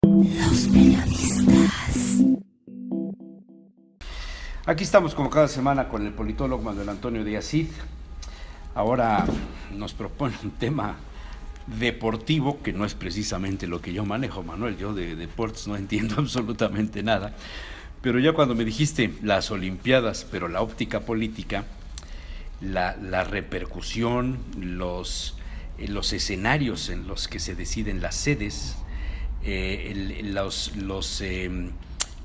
Los periodistas. Aquí estamos como cada semana con el politólogo Manuel Antonio Díaz Cid. Ahora nos propone un tema deportivo que no es precisamente lo que yo manejo, Manuel. Yo de deportes no entiendo absolutamente nada. Pero ya cuando me dijiste las Olimpiadas, pero la óptica política, la repercusión, los escenarios en los que se deciden las sedes,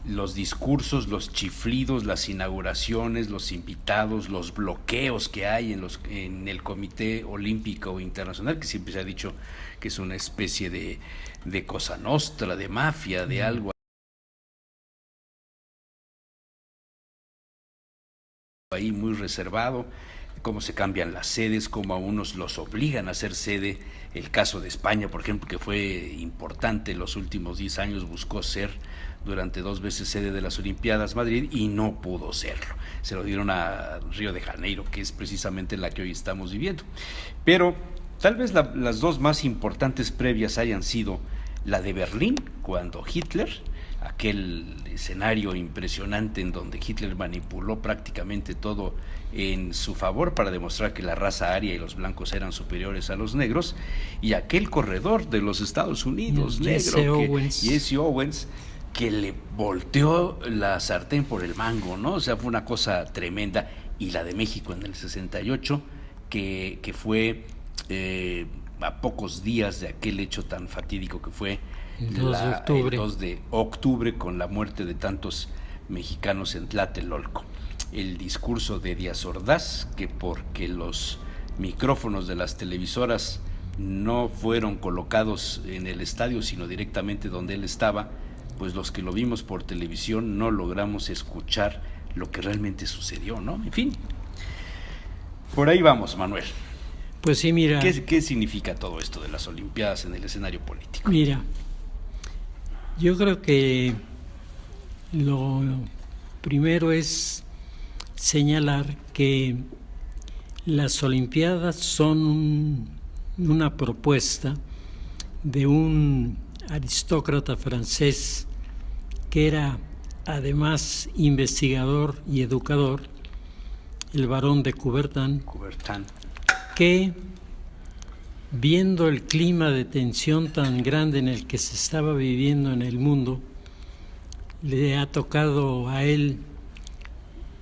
los discursos, los chiflidos, las inauguraciones, los invitados, los bloqueos que hay en el Comité Olímpico Internacional, que siempre se ha dicho que es una especie de cosa nostra, de mafia, de algo ahí muy reservado, cómo se cambian las sedes, cómo a unos los obligan a ser sede. El caso de España, por ejemplo, que fue importante en los últimos 10 años, buscó ser durante 2 veces sede de las Olimpiadas Madrid y no pudo serlo. Se lo dieron a Río de Janeiro, que es precisamente la que hoy estamos viviendo. Pero tal vez las dos más importantes previas hayan sido la de Berlín, cuando Hitler, aquel escenario impresionante en donde Hitler manipuló prácticamente todo en su favor para demostrar que la raza aria y los blancos eran superiores a los negros, y aquel corredor de los Estados Unidos, Jesse Owens, que le volteó la sartén por el mango, ¿no? O sea, fue una cosa tremenda. Y la de México en el 68, que fue a pocos días de aquel hecho tan fatídico que fue el 2 de octubre, con la muerte de tantos mexicanos en Tlatelolco. El discurso de Díaz Ordaz, que porque los micrófonos de las televisoras no fueron colocados en el estadio, sino directamente donde él estaba, pues los que lo vimos por televisión no logramos escuchar lo que realmente sucedió, ¿no? En fin, por ahí vamos, Manuel. Pues sí, mira. ¿Qué significa todo esto de las Olimpiadas en el escenario político? Mira, yo creo que lo primero es señalar que las Olimpiadas son una propuesta de un aristócrata francés que era además investigador y educador, el barón de Coubertin, que viendo el clima de tensión tan grande en el que se estaba viviendo en el mundo, le ha tocado a él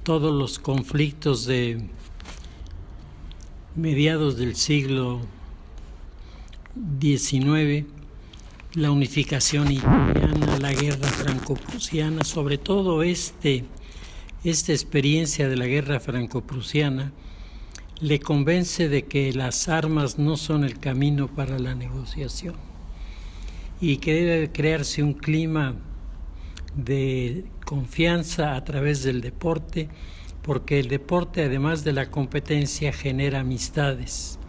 todos los conflictos de mediados del siglo XIX, la unificación italiana, la guerra franco-prusiana, sobre todo esta experiencia de la guerra franco-prusiana le convence de que las armas no son el camino para la negociación y que debe crearse un clima de confianza a través del deporte, porque el deporte, además de la competencia, genera amistades.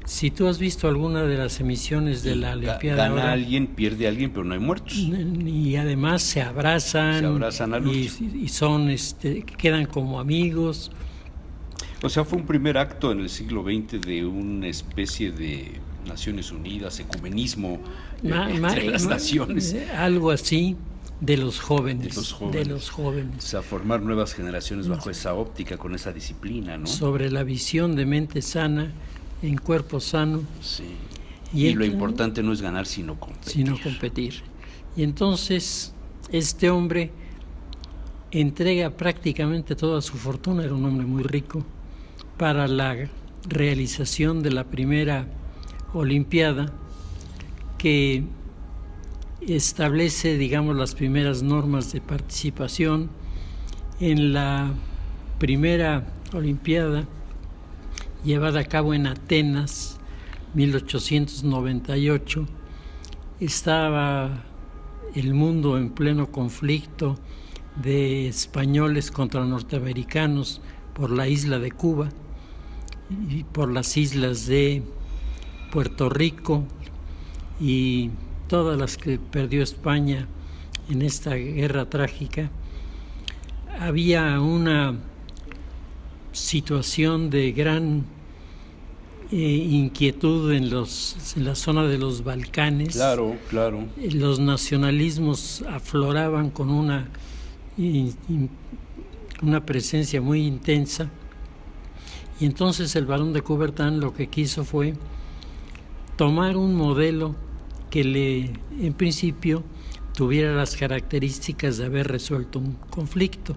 Si tú has visto alguna de las emisiones de la Olimpiada, gana ahora, alguien, pierde alguien, pero no hay muertos. Y además se abrazan al y son, quedan como amigos. O sea, fue un primer acto en el siglo XX de una especie de Naciones Unidas, ecumenismo entre las naciones. Algo así. De los jóvenes. O sea, formar nuevas generaciones bajo esa óptica, con esa disciplina, ¿no? Sobre la visión de mente sana, en cuerpo sano. Sí. Y lo importante no es ganar, sino competir. Y entonces, este hombre entrega prácticamente toda su fortuna, era un hombre muy rico, para la realización de la primera Olimpiada, que establece, digamos, las primeras normas de participación. En la primera Olimpiada, llevada a cabo en Atenas, 1898, estaba el mundo en pleno conflicto de españoles contra norteamericanos por la isla de Cuba y por las islas de Puerto Rico y todas las que perdió España en esta guerra trágica. Había una situación de gran inquietud en la zona de los Balcanes. Claro, claro. Los nacionalismos afloraban con una presencia muy intensa, y entonces el Barón de Coubertin lo que quiso fue tomar un modelo que en principio tuviera las características de haber resuelto un conflicto.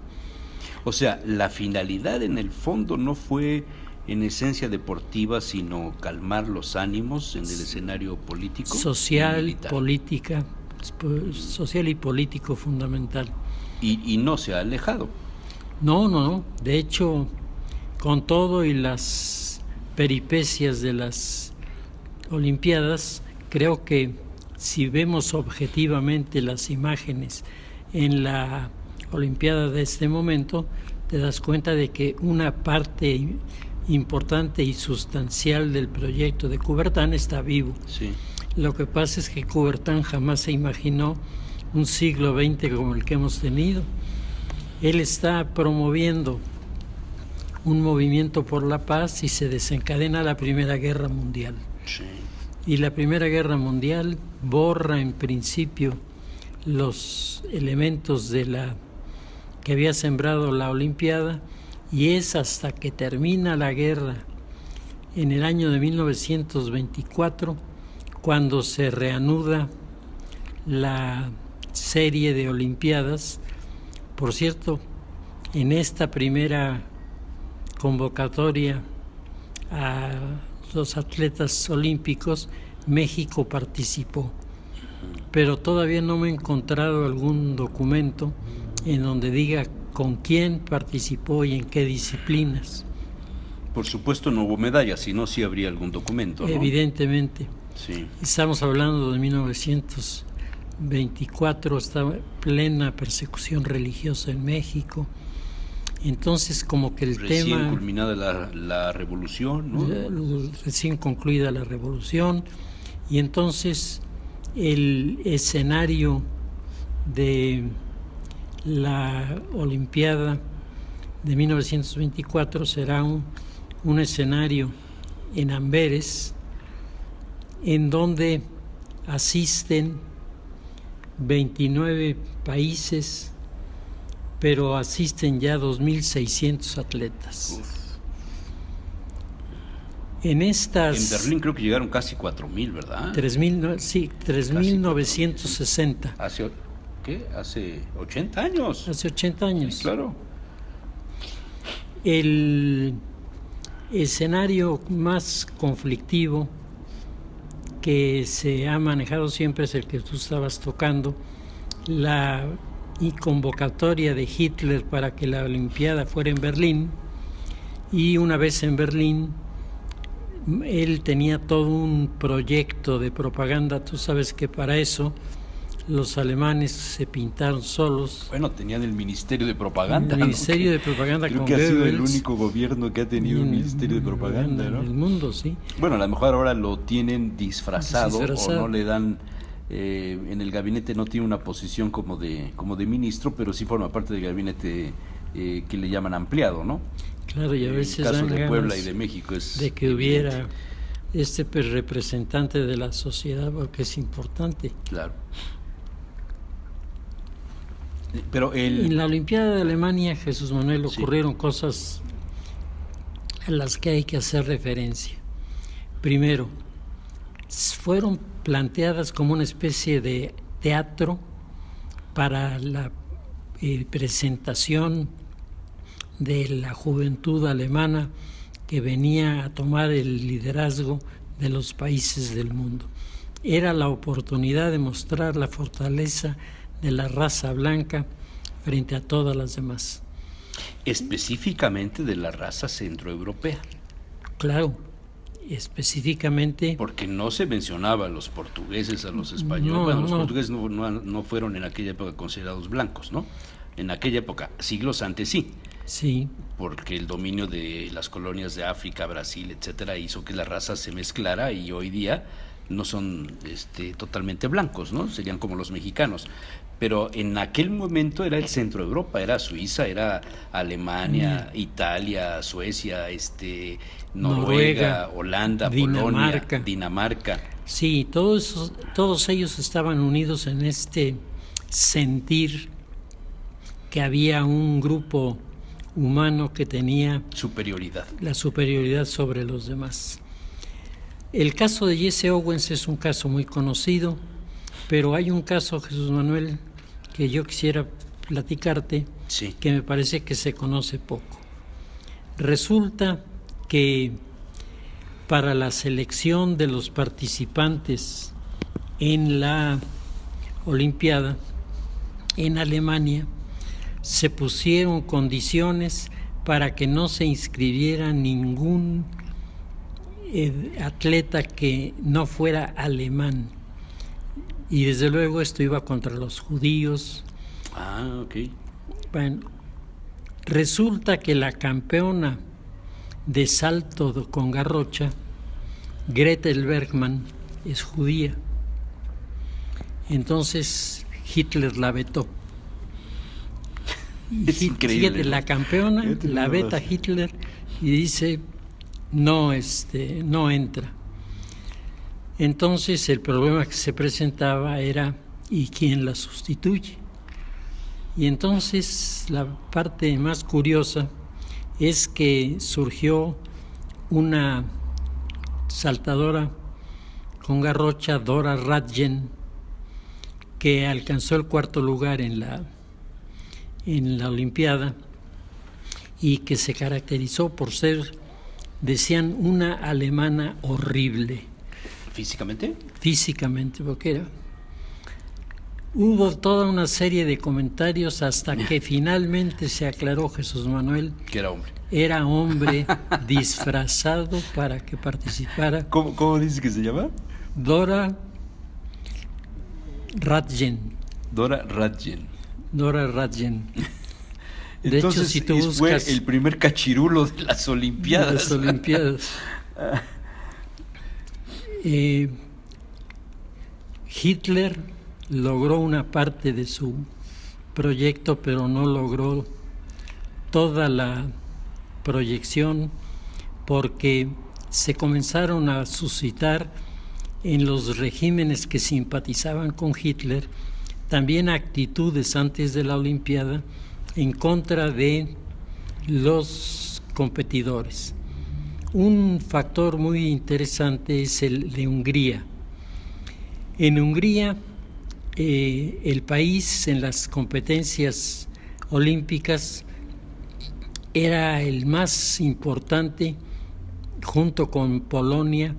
O sea, la finalidad en el fondo no fue en esencia deportiva, sino calmar los ánimos en el escenario político, social, militar. Social y político fundamental. Y no se ha alejado. No. De hecho, con todo y las peripecias de las Olimpiadas, creo que si vemos objetivamente las imágenes en la Olimpiada de este momento, te das cuenta de que una parte importante y sustancial del proyecto de Coubertin está vivo. Sí. Lo que pasa es que Coubertin jamás se imaginó un siglo XX como el que hemos tenido. Él está promoviendo un movimiento por la paz y se desencadena la Primera Guerra Mundial. Sí. Y la Primera Guerra Mundial borra en principio los elementos que había sembrado la Olimpiada, y es hasta que termina la guerra en el año de 1924 cuando se reanuda la serie de Olimpiadas. Por cierto, en esta primera convocatoria a los atletas olímpicos, México participó, pero todavía no me he encontrado algún documento en donde diga con quién participó y en qué disciplinas. Por supuesto no hubo medallas, si no, sí habría algún documento, ¿no? Evidentemente. Sí. Estamos hablando de 1924, estaba plena persecución religiosa en México. Entonces, como que el recién tema... culminada la revolución, ¿no? Recién concluida la revolución, y entonces el escenario de la Olimpiada de 1924 será un escenario en Amberes, en donde asisten 29 países, pero asisten ya 2.600 atletas. Uf. En En Berlín creo que llegaron casi 4.000, ¿verdad? 3.960. ¿Hace 80 años? Hace 80 años. Sí, claro. El escenario más conflictivo que se ha manejado siempre es el que tú estabas tocando, la convocatoria de Hitler para que la Olimpiada fuera en Berlín, y una vez en Berlín él tenía todo un proyecto de propaganda. Tú sabes que para eso los alemanes se pintaron solos. Bueno, tenían el Ministerio de Propaganda. El Ministerio de Propaganda creo con que ha sido el Goebbels. único gobierno que ha tenido un Ministerio de Propaganda, ¿no? En el mundo, sí. Bueno, a lo mejor ahora lo tienen disfrazado. O no le dan... en el gabinete no tiene una posición como de ministro, pero sí forma parte del gabinete que le llaman ampliado, ¿no? Claro, y a veces el caso dan de ganas Puebla y de México es de que evidente. hubiera representante de la sociedad, porque es importante. Claro. Pero En la Olimpiada de Alemania, Jesús Manuel, Sí. ocurrieron cosas a las que hay que hacer referencia. Primero, fueron planteadas como una especie de teatro para la presentación de la juventud alemana que venía a tomar el liderazgo de los países del mundo. Era la oportunidad de mostrar la fortaleza de la raza blanca frente a todas las demás. específicamente de la raza centroeuropea. Claro, específicamente... Porque no se mencionaba a los portugueses, a los españoles. No, bueno, los no. portugueses no fueron en aquella época considerados blancos, ¿no? En aquella época, siglos antes sí, Sí, porque el dominio de las colonias de África, Brasil, etcétera, hizo que la raza se mezclara y hoy día no son totalmente blancos, ¿no? Serían como los mexicanos. Pero en aquel momento era el centro de Europa, era Suiza, era Alemania, Italia, Suecia, Noruega, Holanda, Dinamarca. Polonia, Dinamarca. Sí, todos ellos estaban unidos en este sentir que había un grupo humano que tenía Superioridad. la superioridad sobre los demás. El caso de Jesse Owens es un caso muy conocido, pero hay un caso, Jesús Manuel, que yo quisiera platicarte, Sí. que me parece que se conoce poco. Resulta que para la selección de los participantes en la Olimpiada, en Alemania, se pusieron condiciones para que no se inscribiera ningún atleta que no fuera alemán. Y desde luego esto iba contra los judíos. Ah, ok. Bueno, resulta que la campeona de salto con garrocha, Gretel Bergmann, es judía. Entonces Hitler la vetó. Es increíble, Fíjate, ¿no? la campeona la veta Hitler y dice no entra. Entonces el problema que se presentaba era ¿y quién la sustituye? Y entonces la parte más curiosa es que surgió una saltadora con garrocha, Dora Radjen, que alcanzó el 4º lugar en la Olimpiada y que se caracterizó por ser, decían, una alemana horrible. ¿Físicamente? Físicamente, porque hubo toda una serie de comentarios hasta que finalmente se aclaró, Jesús Manuel, Que era hombre. era hombre disfrazado para que participara. ¿Cómo dices que se llama? Dora Radjen. Dora Radjen. Dora Radjen. De Entonces, hecho, si tú buscas fue el primer cachirulo de las Olimpiadas. las Olimpiadas, Hitler logró una parte de su proyecto, pero no logró toda la proyección porque se comenzaron a suscitar en los regímenes que simpatizaban con Hitler también actitudes antes de la Olimpiada en contra de los competidores. Un factor muy interesante es el de Hungría. En Hungría, el país en las competencias olímpicas era el más importante, junto con Polonia,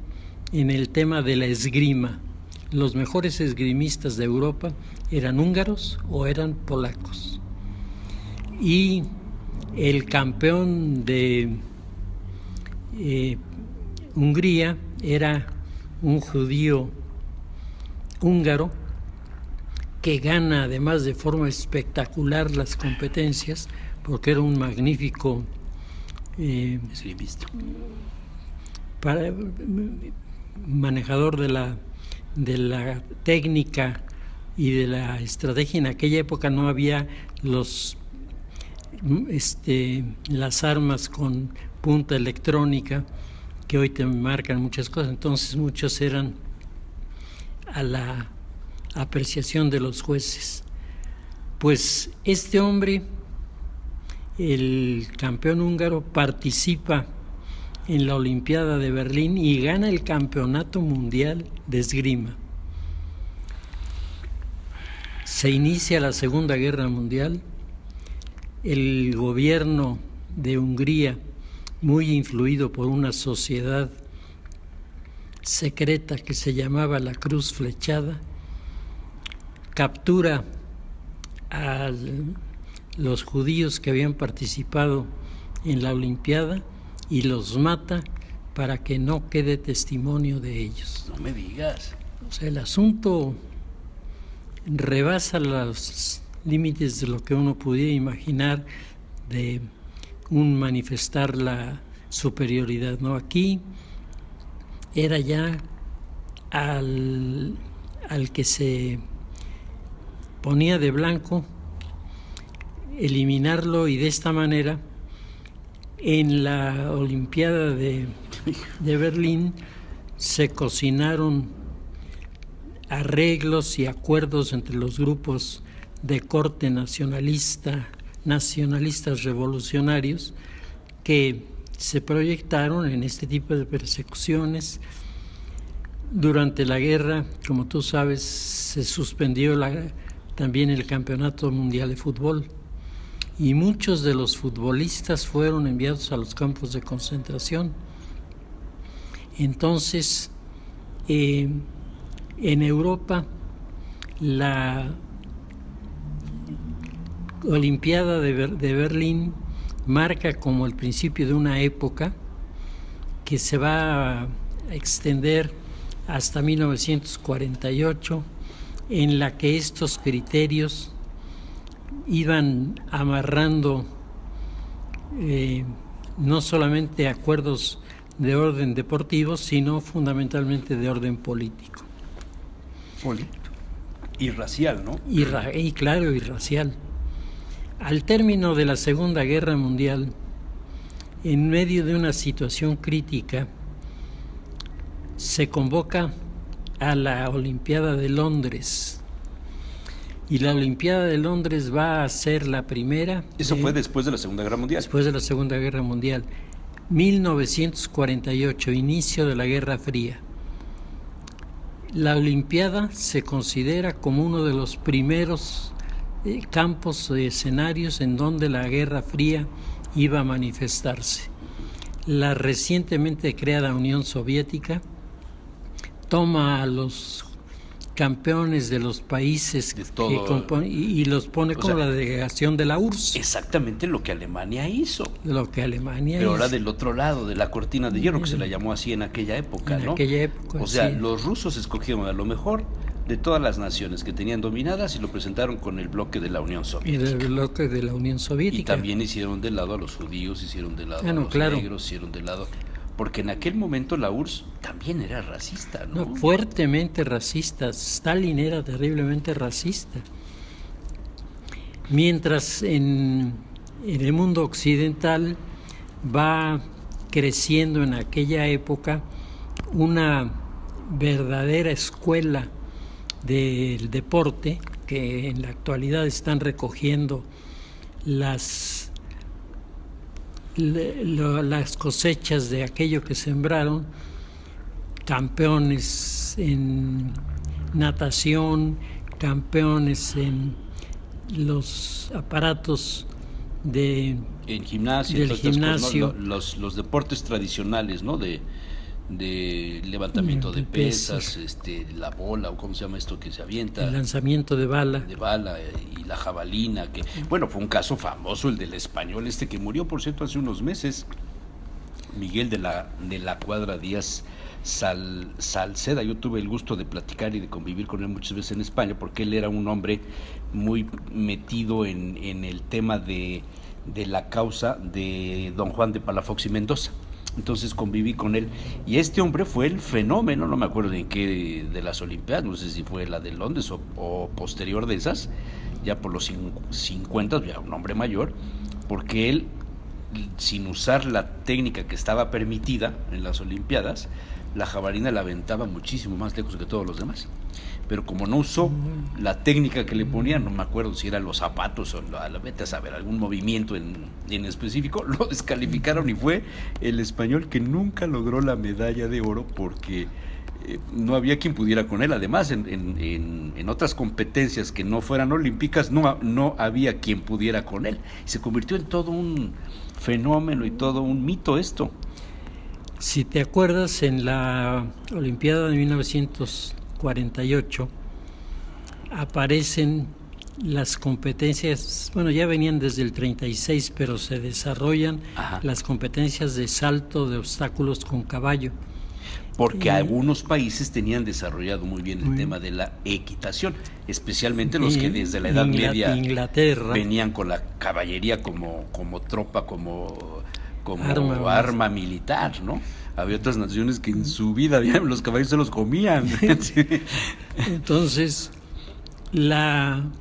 en el tema de la esgrima. Los mejores esgrimistas de Europa eran húngaros o eran polacos. Y el campeón de Hungría era un judío húngaro que gana además de forma espectacular las competencias porque era un magnífico manejador de la técnica y de la estrategia. En aquella época no había las armas con punta electrónica que hoy te marcan muchas cosas, entonces muchos eran a la apreciación de los jueces. Pues este hombre, el campeón húngaro, participa en la Olimpiada de Berlín y gana el campeonato mundial de esgrima. Se inicia la Segunda Guerra Mundial. El gobierno de Hungría, muy influido por una sociedad secreta que se llamaba la Cruz Flechada, captura a los judíos que habían participado en la Olimpiada y los mata para que no quede testimonio de ellos. No me digas. O sea, el asunto rebasa los límites de lo que uno pudiera imaginar de un manifestar la superioridad, ¿no? Aquí era ya al que se ponía de blanco, eliminarlo, y de esta manera en la Olimpiada de Berlín se cocinaron arreglos y acuerdos entre los grupos de corte nacionalistas revolucionarios, que se proyectaron en este tipo de persecuciones. Durante la guerra, como tú sabes, se suspendió también el Campeonato Mundial de Fútbol, y muchos de los futbolistas fueron enviados a los campos de concentración. Entonces, en Europa, la Olimpiada de Berlín marca como el principio de una época que se va a extender hasta 1948, en la que estos criterios iban amarrando no solamente acuerdos de orden deportivo, sino fundamentalmente de orden político. Y racial, ¿no? Y claro, y racial. Al término de la Segunda Guerra Mundial, en medio de una situación crítica, se convoca a la Olimpiada de Londres. Y la Olimpiada de Londres va a ser la primera. Eso fue después de la Segunda Guerra Mundial. Después de la Segunda Guerra Mundial. 1948, inicio de la Guerra Fría. La Olimpiada se considera como uno de los primeros campos de escenarios en donde la Guerra Fría iba a manifestarse. La recientemente creada Unión Soviética toma a los campeones de los países que componen y los pone como la delegación de la URSS. Exactamente lo que Alemania hizo. Pero ahora del otro lado de la cortina de hierro, que se la llamó así en aquella época, ¿no? O sea, sí. Los rusos escogieron a lo mejor de todas las naciones que tenían dominadas y lo presentaron con el bloque de la Unión Soviética. Y el bloque de la Unión Soviética. Y también hicieron de lado a los judíos, hicieron de lado a los negros, hicieron de lado... Porque en aquel momento la URSS también era racista, ¿no? No, fuertemente racista. Stalin era terriblemente racista. Mientras en el mundo occidental va creciendo en aquella época una verdadera escuela del deporte, que en la actualidad están recogiendo las cosechas de aquello que sembraron, campeones en natación, campeones en los aparatos en gimnasio, del gimnasio, los deportes tradicionales, ¿no? De levantamiento de pesas, la bola, o cómo se llama esto que se avienta, el lanzamiento de bala y la jabalina, que bueno, fue un caso famoso el del español que murió, por cierto, hace unos meses, Miguel de la Cuadra Díaz Salceda. Yo tuve el gusto de platicar y de convivir con él muchas veces en España, porque él era un hombre muy metido en el tema de la causa de don Juan de Palafox y Mendoza. Entonces conviví con él, y este hombre fue el fenómeno, no me acuerdo en qué de las Olimpiadas, no sé si fue la de Londres o posterior de esas, ya por los 50, ya un hombre mayor, porque él, sin usar la técnica que estaba permitida en las Olimpiadas, la jabalina la aventaba muchísimo más lejos que todos los demás. Pero como no usó la técnica que le ponían, no me acuerdo si eran los zapatos o vete a saber, algún movimiento en específico, lo descalificaron, y fue el español que nunca logró la medalla de oro, porque no había quien pudiera con él. Además, en otras competencias que no fueran olímpicas, no había quien pudiera con él. Se convirtió en todo un fenómeno y todo un mito esto. Si te acuerdas, en la Olimpiada de 1948 aparecen las competencias, bueno, ya venían desde el 36, pero se desarrollan las competencias de salto de obstáculos con caballo. Porque algunos países tenían desarrollado muy bien el tema de la equitación, especialmente los que desde la Edad Media Inglaterra venían con la caballería como tropa, como arma militar, ¿no? había otras naciones que en su vida los caballos se los comían. Sí. Entonces,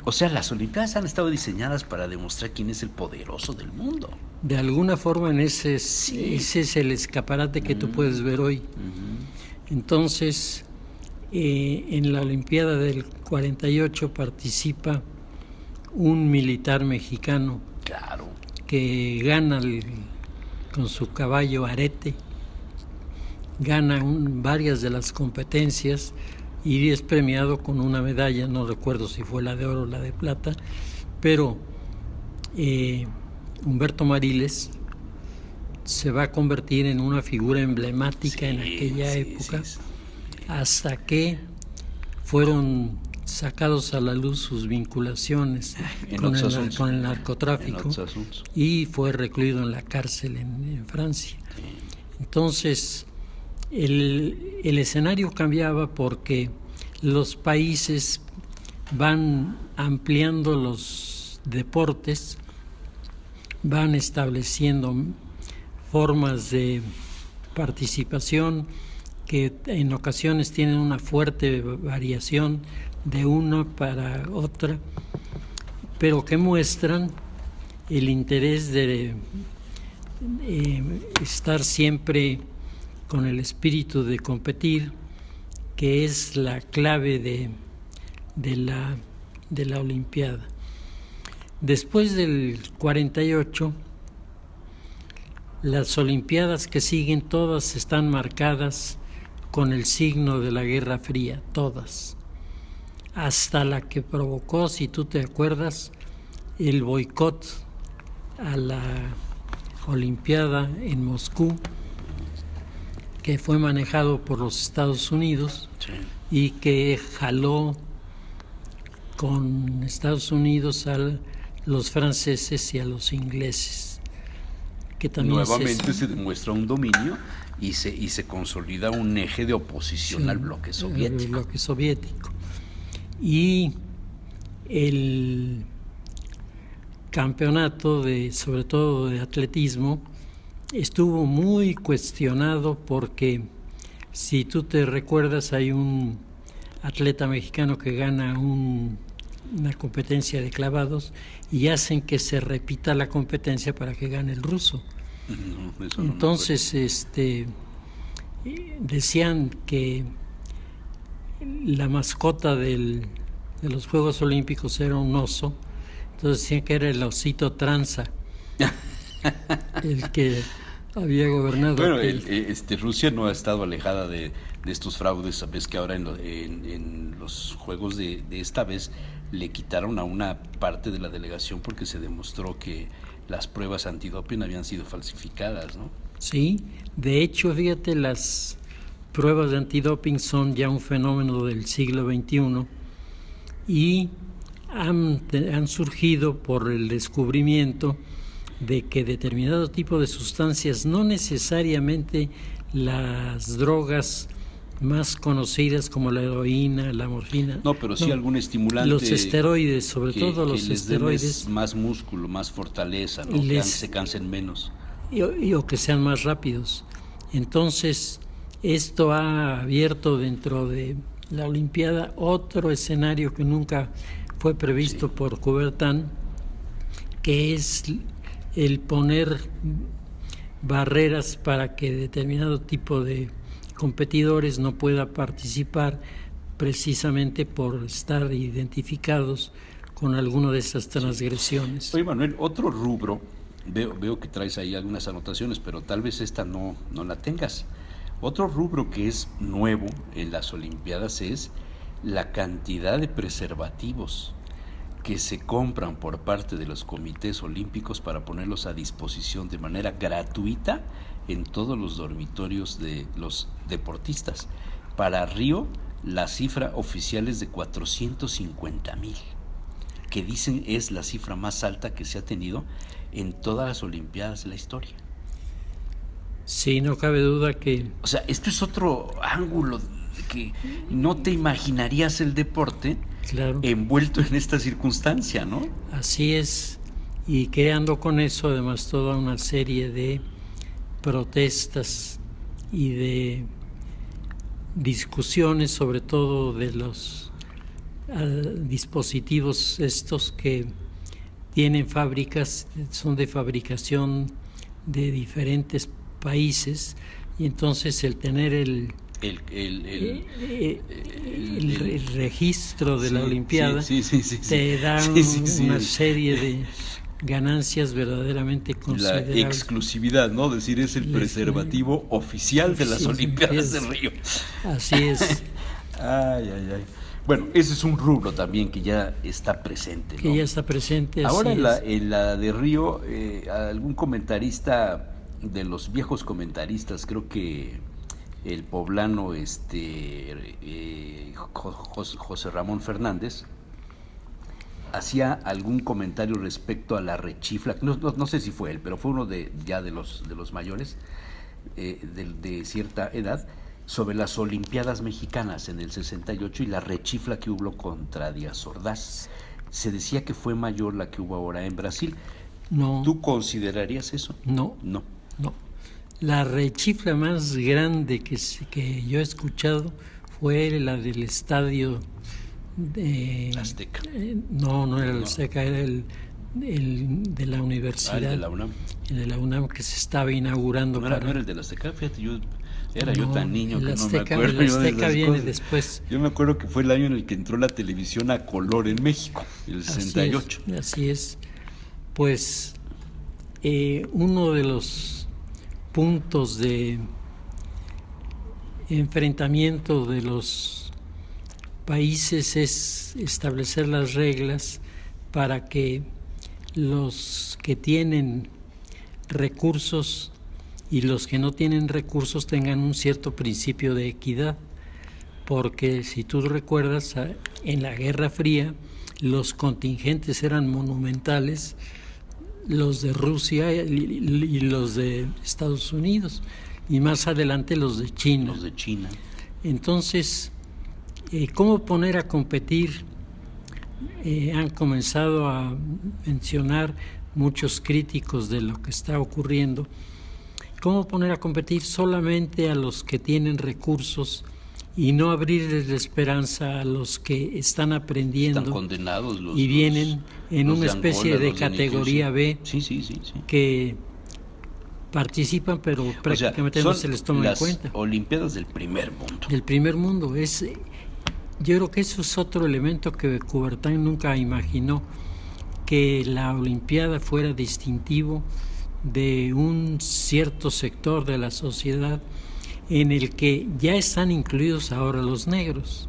o sea, las Olimpiadas han estado diseñadas para demostrar quién es el poderoso del mundo. de alguna forma ese es el escaparate que tú puedes ver hoy. Entonces, en la Olimpiada del 48 participa un militar mexicano. Claro. Que gana con su caballo Arete, gana varias de las competencias y es premiado con una medalla, no recuerdo si fue la de oro o la de plata, pero Humberto Mariles se va a convertir en una figura emblemática en aquella época, hasta que fueron sacados a la luz sus vinculaciones con el narcotráfico y fue recluido en la cárcel en Francia. Entonces, el escenario cambiaba porque los países van ampliando los deportes, van estableciendo formas de participación que en ocasiones tienen una fuerte variación de una para otra, pero que muestran el interés de estar siempre con el espíritu de competir, que es la clave de la Olimpiada. Después del 48, las Olimpiadas que siguen todas están marcadas con el signo de la Guerra Fría, todas, hasta la que provocó, si tú te acuerdas, el boicot a la Olimpiada en Moscú, que fue manejado por los Estados Unidos y que jaló con Estados Unidos a los franceses y a los ingleses. Que también nuevamente se demuestra un dominio y se consolida un eje de oposición al bloque soviético. El bloque soviético. Y el campeonato sobre todo de atletismo, estuvo muy cuestionado porque, si tú te recuerdas, hay un atleta mexicano que gana una competencia de clavados y hacen que se repita la competencia para que gane el ruso. Entonces, decían que la mascota de los Juegos Olímpicos era un oso, entonces decían que era el osito tranza, el que había gobernado. Bueno, Rusia no ha estado alejada de estos fraudes. Sabes que ahora en los Juegos de esta vez le quitaron a una parte de la delegación porque se demostró que las pruebas antidoping habían sido falsificadas, ¿no? Sí, de hecho, fíjate, las pruebas de antidoping son ya un fenómeno del siglo XXI y han surgido por el descubrimiento de que determinado tipo de sustancias, no necesariamente las drogas más conocidas como la heroína, la morfina. No, pero sí algún estimulante. Los esteroides, sobre todo los esteroides. Más músculo, más fortaleza, ¿no? Que se cansen menos. O que sean más rápidos. Entonces, esto ha abierto dentro de la Olimpiada otro escenario que nunca fue previsto por Coubertin, que es el poner barreras para que determinado tipo de competidores no pueda participar, precisamente por estar identificados con alguna de esas transgresiones. Oye, Manuel, otro rubro, veo que traes ahí algunas anotaciones, pero tal vez esta no la tengas. Otro rubro que es nuevo en las Olimpiadas es la cantidad de preservativos que se compran por parte de los comités olímpicos para ponerlos a disposición de manera gratuita en todos los dormitorios de los deportistas. Para Río, la cifra oficial es de 450,000, que dicen es la cifra más alta que se ha tenido en todas las Olimpiadas de la historia. Sí, no cabe duda que... O sea, esto es otro ángulo que no te imaginarías el deporte envuelto en esta circunstancia, ¿no? Así es, y creando con eso además toda una serie de protestas y de discusiones, sobre todo de los dispositivos estos que tienen fábricas, son de fabricación de diferentes países, y entonces el tener el registro de la Olimpiada te da una serie de ganancias verdaderamente considerables. La exclusividad, ¿no? Es decir, es el preservativo oficial de las Olimpiadas de Río. Así es. Ay. Bueno, ese es un rubro también que ya está presente, ¿no? Que ya está presente. Ahora en la de Río, algún comentarista de los viejos comentaristas, creo que el poblano José Ramón Fernández, hacía algún comentario respecto a la rechifla, no sé si fue él, pero fue uno de los mayores, de cierta edad, sobre las Olimpiadas Mexicanas en el 68 y la rechifla que hubo contra Díaz Ordaz. Se decía que fue mayor la que hubo ahora en Brasil. No. ¿Tú considerarías eso? No. La rechifla más grande que yo he escuchado fue la del estadio Azteca. No era el Azteca, era el de la universidad. El de la UNAM. El de la UNAM, que se estaba inaugurando. No era el de la Azteca, fíjate, yo tan niño que Azteca, no me acuerdo. El Azteca viene después. Yo me acuerdo que fue el año en el que entró la televisión a color en México, el 68. Así es. Pues uno de los puntos de enfrentamiento de los países es establecer las reglas para que los que tienen recursos y los que no tienen recursos tengan un cierto principio de equidad, porque si tú recuerdas, en la Guerra Fría los contingentes eran monumentales, los de Rusia y los de Estados Unidos, y más adelante los de China. Entonces, ¿cómo poner a competir? Han comenzado a mencionar muchos críticos de lo que está ocurriendo. ¿Cómo poner a competir solamente a los que tienen recursos y no abrirles la esperanza a los que están aprendiendo? Están condenados y vienen en una especie de categoría B, que participan pero prácticamente no se les toma en cuenta. Las Olimpiadas del primer mundo. Del primer mundo. Yo creo que eso es otro elemento que Coubertin nunca imaginó, que la Olimpiada fuera distintivo de un cierto sector de la sociedad en el que ya están incluidos ahora los negros.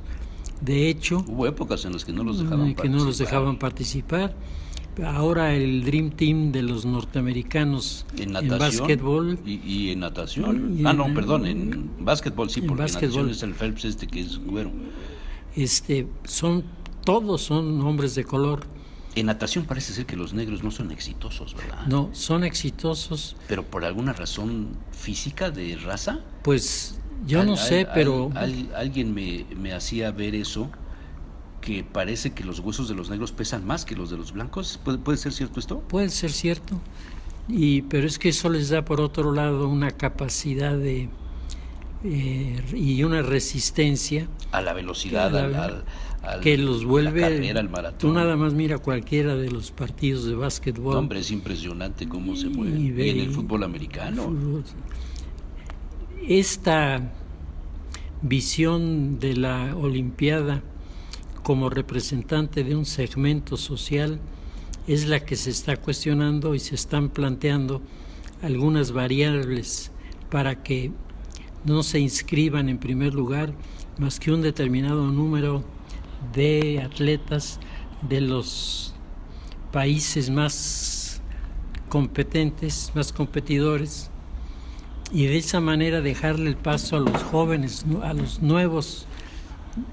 De hecho, hubo épocas en las que no los dejaban participar. Ahora el Dream Team de los norteamericanos en básquetbol y en natación. En básquetbol sí, porque en natación es el Phelps que es güero. Todos son hombres de color. En natación parece ser que los negros no son exitosos, ¿verdad? No, son exitosos. ¿Pero por alguna razón física, de raza? Pues yo no sé, pero... Alguien me hacía ver eso, que parece que los huesos de los negros pesan más que los de los blancos. ¿Puede ser cierto esto? Puede ser cierto, pero es que eso les da por otro lado una capacidad y una resistencia a la velocidad, que los vuelve la carrera, al maratón. Tú nada más mira cualquiera de los partidos de básquetbol. Hombre, es impresionante cómo se mueve. Y en el fútbol americano. Esta visión de la Olimpiada como representante de un segmento social es la que se está cuestionando, y se están planteando algunas variables para que no se inscriban en primer lugar más que un determinado número de atletas de los países más competentes, más competidores, y de esa manera dejarle el paso a los jóvenes, a los nuevos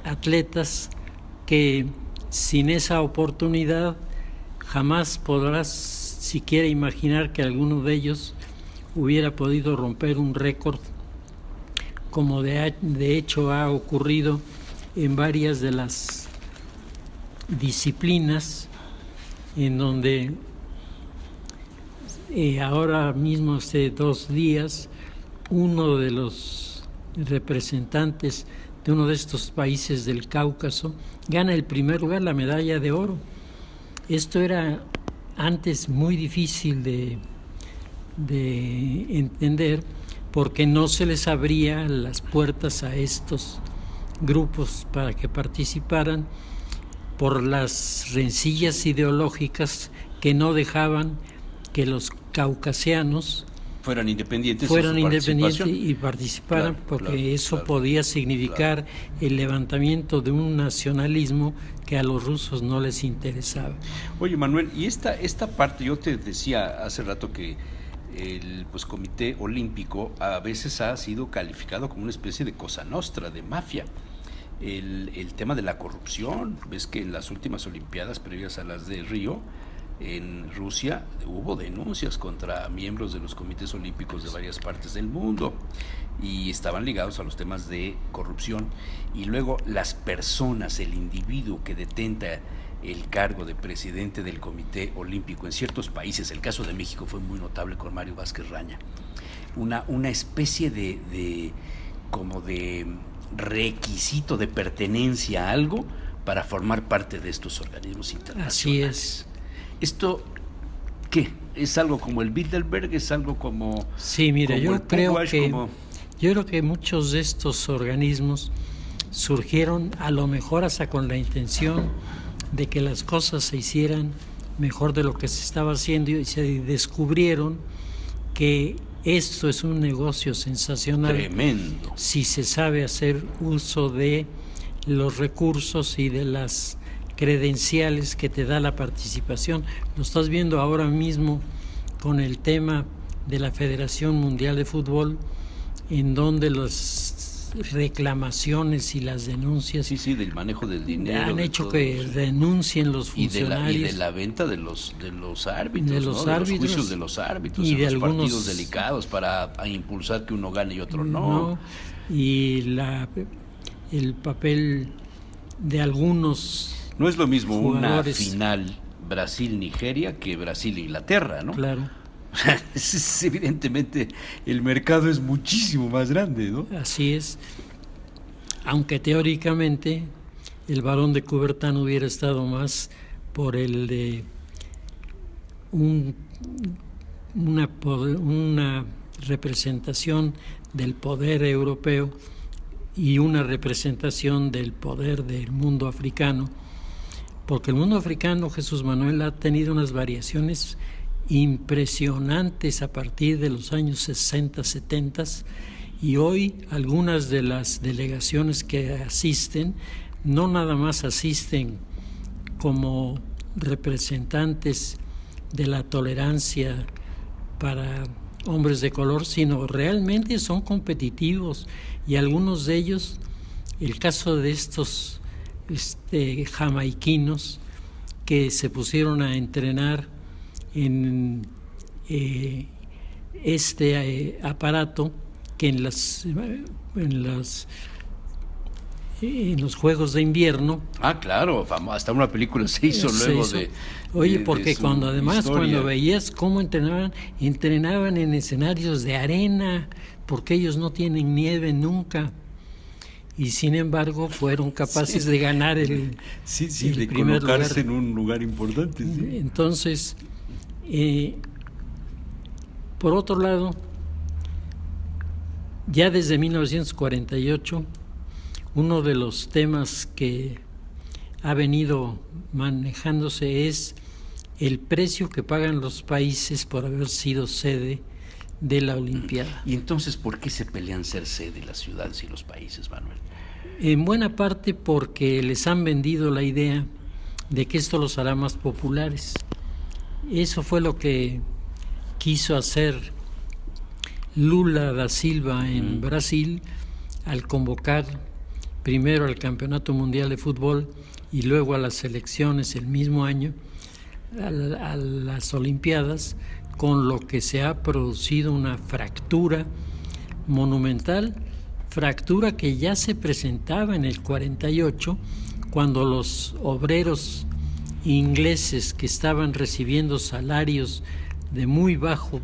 atletas, que sin esa oportunidad jamás podrás siquiera imaginar que alguno de ellos hubiera podido romper un récord, como de hecho ha ocurrido en varias de las disciplinas, en donde ahora mismo, hace 2 días, uno de los representantes de uno de estos países del Cáucaso gana el primer lugar, la medalla de oro. Esto era antes muy difícil de entender, porque no se les abría las puertas a estos grupos para que participaran por las rencillas ideológicas que no dejaban que los caucasianos fueran independientes y participaran, porque eso podía significar el levantamiento de un nacionalismo que a los rusos no les interesaba. Oye, Manuel, y esta parte, yo te decía hace rato que el Comité Olímpico a veces ha sido calificado como una especie de cosa nostra, de mafia. El tema de la corrupción, ves que en las últimas Olimpiadas previas a las de Río, en Rusia, hubo denuncias contra miembros de los comités olímpicos de varias partes del mundo y estaban ligados a los temas de corrupción. Y luego las personas, el individuo que detenta el cargo de presidente del Comité Olímpico en ciertos países, el caso de México fue muy notable con Mario Vázquez Raña, una especie de requisito de pertenencia a algo para formar parte de estos organismos internacionales. Así es. ¿Esto qué? ¿Es algo como el Bilderberg? ¿Es algo como...? Sí, mira, yo creo que muchos de estos organismos surgieron a lo mejor hasta con la intención de que las cosas se hicieran mejor de lo que se estaba haciendo, y se descubrieron que esto es un negocio sensacional. Tremendo. Si se sabe hacer uso de los recursos y de las credenciales que te da la participación. Lo estás viendo ahora mismo con el tema de la Federación Mundial de Fútbol, en donde las reclamaciones y las denuncias del manejo del dinero han hecho que denuncien los funcionarios y de la venta de los árbitros, de los juicios de los árbitros y de los partidos delicados para impulsar que uno gane y otro no. Y el papel de algunos. No es lo mismo jugadores. Una final Brasil-Nigeria que Brasil-Inglaterra, ¿no? Claro. Evidentemente el mercado es muchísimo más grande, ¿no? Así es. Aunque teóricamente el Barón de Coubertin hubiera estado más por el de una representación del poder europeo y una representación del poder del mundo africano, porque el mundo africano, Jesús Manuel, ha tenido unas variaciones impresionantes a partir de los años 60, 70, y hoy algunas de las delegaciones que asisten no nada más asisten como representantes de la tolerancia para hombres de color, sino realmente son competitivos, y algunos de ellos, el caso de estos jamaiquinos que se pusieron a entrenar en aparato que en los Juegos de Invierno. Ah, claro, hasta una película se hizo luego de. Oye, porque cuando veías cómo entrenaban en escenarios de arena, porque ellos no tienen nieve nunca, y sin embargo fueron capaces de ganar el de primer colocarse lugar. En un lugar importante. Sí. Entonces, por otro lado, ya desde 1948, uno de los temas que ha venido manejándose es el precio que pagan los países por haber sido sede de la Olimpiada. ¿Y entonces por qué se pelean ser sede las ciudades y los países, Manuel? En buena parte porque les han vendido la idea de que esto los hará más populares. Eso fue lo que quiso hacer Lula da Silva en Brasil al convocar primero al Campeonato Mundial de Fútbol y luego a las elecciones el mismo año, a las Olimpiadas, con lo que se ha producido una fractura monumental, fractura que ya se presentaba en el 48, cuando los obreros ingleses que estaban recibiendo salarios de muy bajo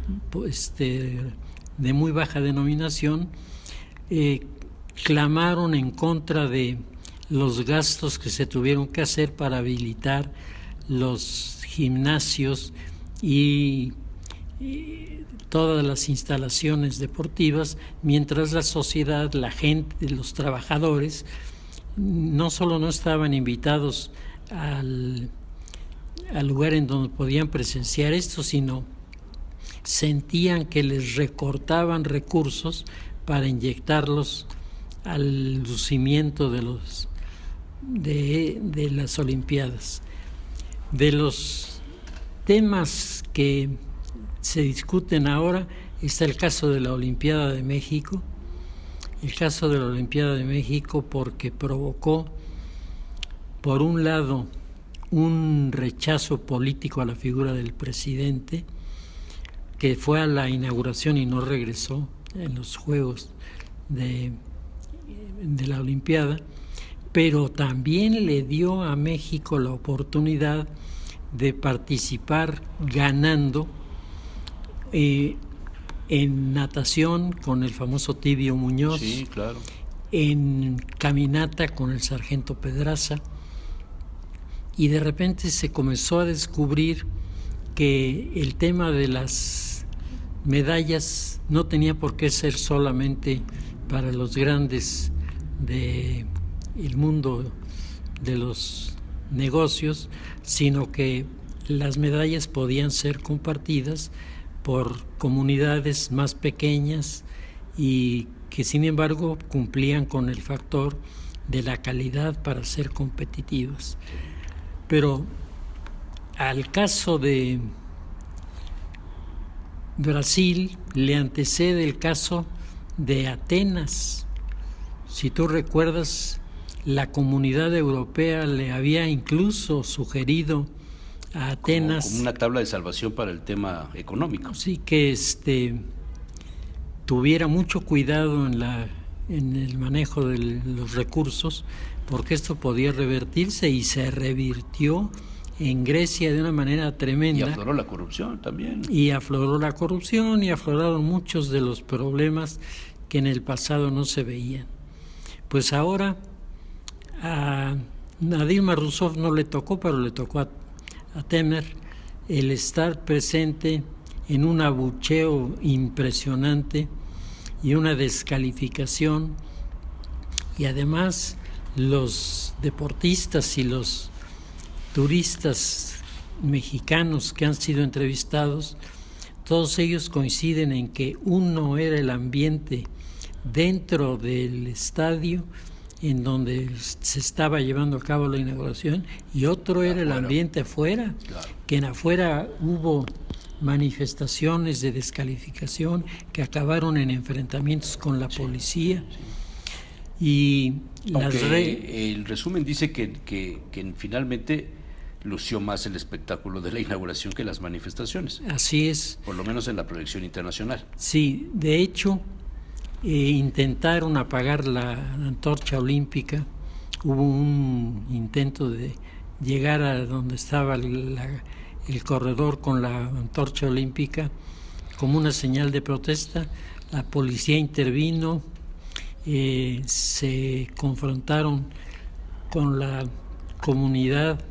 de muy baja denominación, clamaron en contra de los gastos que se tuvieron que hacer para habilitar los gimnasios y todas las instalaciones deportivas, mientras la sociedad, la gente, los trabajadores, no solo no estaban invitados al lugar en donde podían presenciar esto, sino sentían que les recortaban recursos para inyectarlos al lucimiento de las Olimpiadas. De los temas que se discuten ahora está el caso de la Olimpiada de México. El caso de la Olimpiada de México porque provocó, por un lado, un rechazo político a la figura del presidente, que fue a la inauguración y no regresó en los Juegos de la Olimpiada, pero también le dio a México la oportunidad de participar ganando en natación con el famoso Tibio Muñoz, sí, claro, en caminata con el sargento Pedraza, y de repente se comenzó a descubrir que el tema de las medallas no tenía por qué ser solamente para los grandes del mundo de los negocios, sino que las medallas podían ser compartidas por comunidades más pequeñas y que sin embargo cumplían con el factor de la calidad para ser competitivas. Pero al caso de Brasil le antecede el caso de Atenas. Si tú recuerdas, la Comunidad Europea le había incluso sugerido a Atenas como una tabla de salvación para el tema económico. Sí, que tuviera mucho cuidado en el manejo de los recursos, porque esto podía revertirse, y se revirtió en Grecia de una manera tremenda. Y afloró la corrupción también. Y afloró la corrupción y afloraron muchos de los problemas que en el pasado no se veían. Pues ahora a Dilma Rousseff no le tocó, pero le tocó a Temer el estar presente en un abucheo impresionante y una descalificación, y además los deportistas y los turistas mexicanos que han sido entrevistados, todos ellos coinciden en que uno era el ambiente dentro del estadio en donde se estaba llevando a cabo la inauguración, y otro era el ambiente afuera, claro, que en afuera hubo manifestaciones de descalificación que acabaron en enfrentamientos con la policía. Y el resumen dice que finalmente lució más el espectáculo de la inauguración que las manifestaciones. Así es. Por lo menos en la proyección internacional. Sí, de hecho, intentaron apagar la antorcha olímpica. Hubo un intento de llegar a donde estaba el corredor con la antorcha olímpica como una señal de protesta. La policía intervino, se confrontaron con la comunidad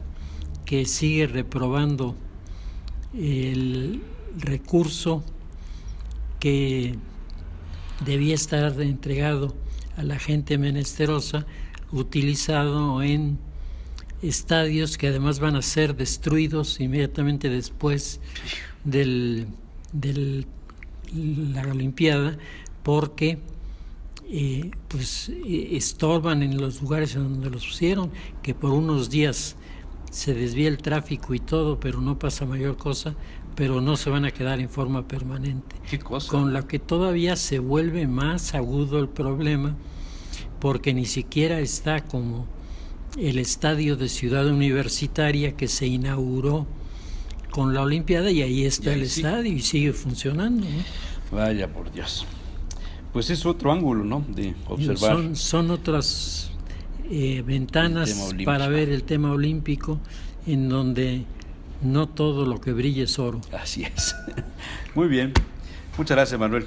que sigue reprobando el recurso que debía estar entregado a la gente menesterosa, utilizado en estadios que además van a ser destruidos inmediatamente después de la Olimpiada, porque estorban en los lugares en donde los pusieron, que por unos días se desvía el tráfico y todo, pero no pasa mayor cosa, pero no se van a quedar en forma permanente. ¿Qué cosa? Con lo que todavía se vuelve más agudo el problema, porque ni siquiera está como el estadio de Ciudad Universitaria que se inauguró con la Olimpiada, y ahí está el estadio y sigue funcionando, ¿no? Vaya por Dios. Pues es otro ángulo, ¿no?, de observar. Son otras ventanas para ver el tema olímpico, en donde no todo lo que brilla es oro. Así es. Muy bien. Muchas gracias, Manuel.